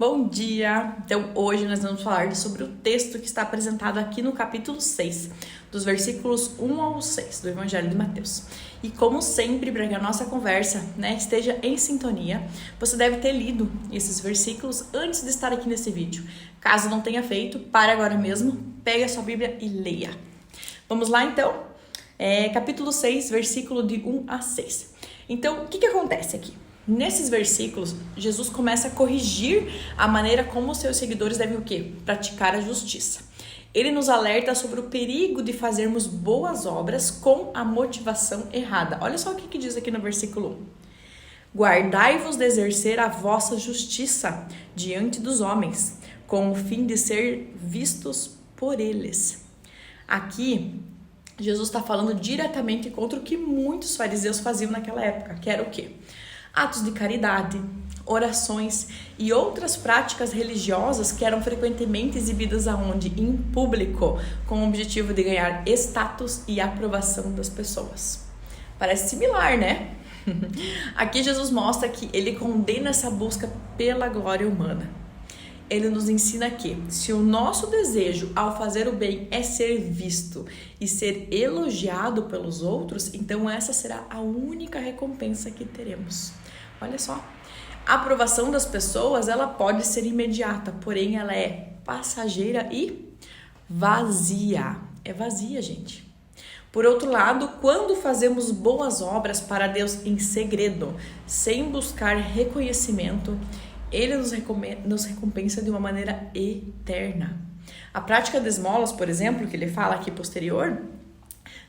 Bom dia! Então, hoje nós vamos falar sobre o texto que está apresentado aqui no capítulo 6, dos versículos 1 ao 6 do Evangelho de Mateus. E como sempre, para que a nossa conversa esteja em sintonia, você deve ter lido esses versículos antes de estar aqui nesse vídeo. Caso não tenha feito, pare agora mesmo, pegue a sua Bíblia e leia. Vamos lá então? Capítulo 6, versículo de 1 a 6. Então, o que acontece aqui? Nesses versículos, Jesus começa a corrigir a maneira como os seus seguidores devem o quê? Praticar a justiça. Ele nos alerta sobre o perigo de fazermos boas obras com a motivação errada. Olha só o que diz aqui no versículo 1. Guardai-vos de exercer a vossa justiça diante dos homens, com o fim de ser vistos por eles. Aqui, Jesus está falando diretamente contra o que muitos fariseus faziam naquela época, que era o quê? Atos de caridade, orações e outras práticas religiosas que eram frequentemente exibidas aonde? Em público, com o objetivo de ganhar status e aprovação das pessoas. Parece similar, né? Aqui Jesus mostra que ele condena essa busca pela glória humana. Ele nos ensina que, se o nosso desejo ao fazer o bem é ser visto e ser elogiado pelos outros, então essa será a única recompensa que teremos. Olha só, a aprovação das pessoas, ela pode ser imediata, porém ela é passageira e vazia. É vazia, gente. Por outro lado, quando fazemos boas obras para Deus em segredo, sem buscar reconhecimento, Ele nos recompensa de uma maneira eterna. A prática de esmolas, por exemplo, que ele fala aqui posterior,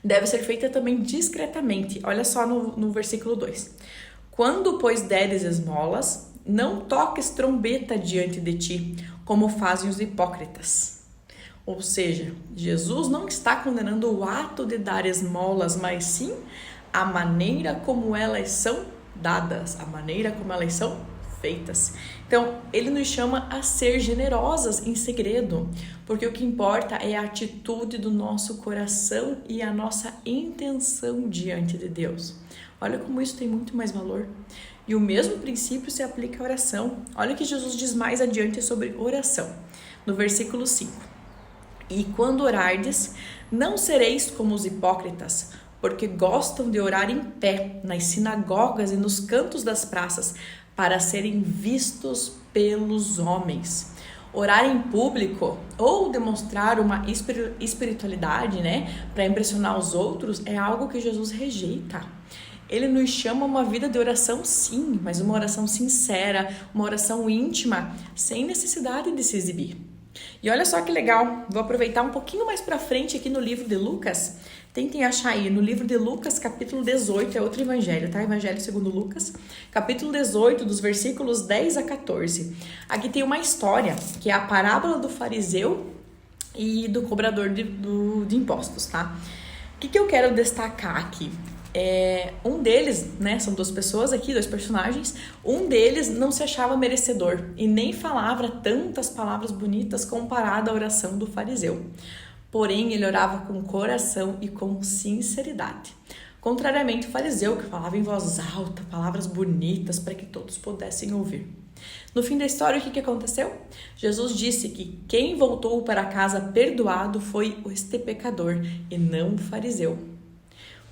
deve ser feita também discretamente. Olha só no versículo 2. Quando, pois, deres esmolas, não toques trombeta diante de ti, como fazem os hipócritas. Ou seja, Jesus não está condenando o ato de dar esmolas, mas sim a maneira como elas são dadas, a maneira como elas são feitas. Então, ele nos chama a ser generosas em segredo, porque o que importa é a atitude do nosso coração e a nossa intenção diante de Deus. Olha como isso tem muito mais valor. E o mesmo princípio se aplica à oração. Olha o que Jesus diz mais adiante sobre oração, no versículo 5. E quando orardes, não sereis como os hipócritas, porque gostam de orar em pé, nas sinagogas e nos cantos das praças, para serem vistos pelos homens. Orar em público ou demonstrar uma espiritualidade, para impressionar os outros é algo que Jesus rejeita. Ele nos chama a uma vida de oração, sim, mas uma oração sincera, uma oração íntima, sem necessidade de se exibir. E olha só que legal, vou aproveitar um pouquinho mais para frente aqui no livro de Lucas. Tentem achar aí, no livro de Lucas, capítulo 18, é outro evangelho, tá? Evangelho segundo Lucas, capítulo 18, dos versículos 10 a 14. Aqui tem uma história, que é a parábola do fariseu e do cobrador de impostos, tá? O que eu quero destacar aqui? Um deles, são duas pessoas aqui, dois personagens, um deles não se achava merecedor e nem falava tantas palavras bonitas comparado à oração do fariseu. Porém, ele orava com coração e com sinceridade. Contrariamente ao fariseu, que falava em voz alta, palavras bonitas para que todos pudessem ouvir. No fim da história, o que aconteceu? Jesus disse que quem voltou para casa perdoado foi este pecador e não o fariseu.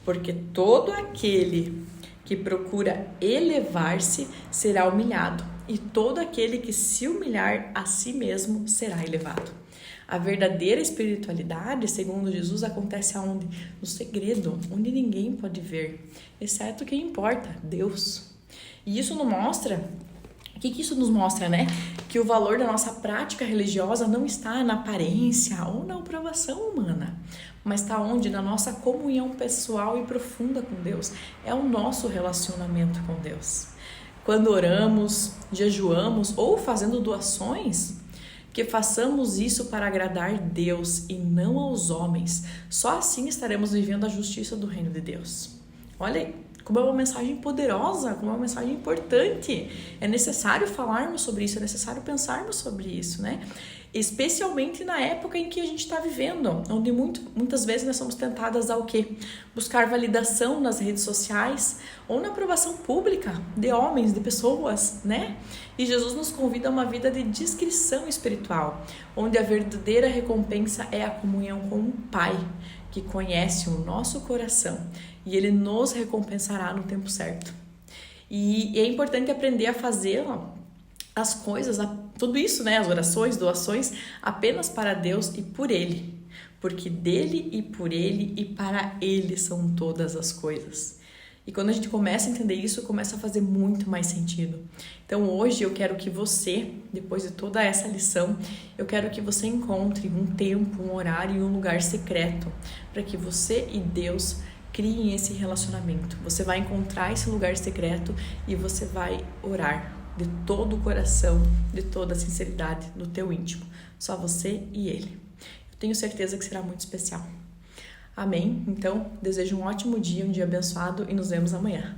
Porque todo aquele que procura elevar-se será humilhado, e todo aquele que se humilhar a si mesmo será elevado. A verdadeira espiritualidade, segundo Jesus, acontece aonde? No segredo, onde ninguém pode ver, exceto quem importa, Deus. E isso nos mostra, o que isso nos mostra, Que o valor da nossa prática religiosa não está na aparência ou na aprovação humana, mas está onde? Na nossa comunhão pessoal e profunda com Deus. É o nosso relacionamento com Deus. Quando oramos, jejuamos ou fazendo doações, que façamos isso para agradar Deus e não aos homens. Só assim estaremos vivendo a justiça do reino de Deus. Olha como é uma mensagem poderosa, como é uma mensagem importante. É necessário falarmos sobre isso, é necessário pensarmos sobre isso, né? Especialmente na época em que a gente está vivendo, onde muitas vezes nós somos tentadas a o quê? Buscar validação nas redes sociais ou na aprovação pública de homens, de pessoas, né? E Jesus nos convida a uma vida de discrição espiritual, onde a verdadeira recompensa é a comunhão com o Pai, que conhece o nosso coração e Ele nos recompensará no tempo certo. E é importante aprender a fazer as coisas, tudo isso, né? As orações, doações, apenas para Deus e por Ele. Porque dele e por Ele e para Ele são todas as coisas. E quando a gente começa a entender isso, começa a fazer muito mais sentido. Então hoje eu quero que você, depois de toda essa lição, eu quero que você encontre um tempo, um horário e um lugar secreto para que você e Deus criem esse relacionamento. Você vai encontrar esse lugar secreto e você vai orar de todo o coração, de toda a sinceridade, no teu íntimo. Só você e Ele. Eu tenho certeza que será muito especial. Amém? Então, desejo um ótimo dia, um dia abençoado e nos vemos amanhã.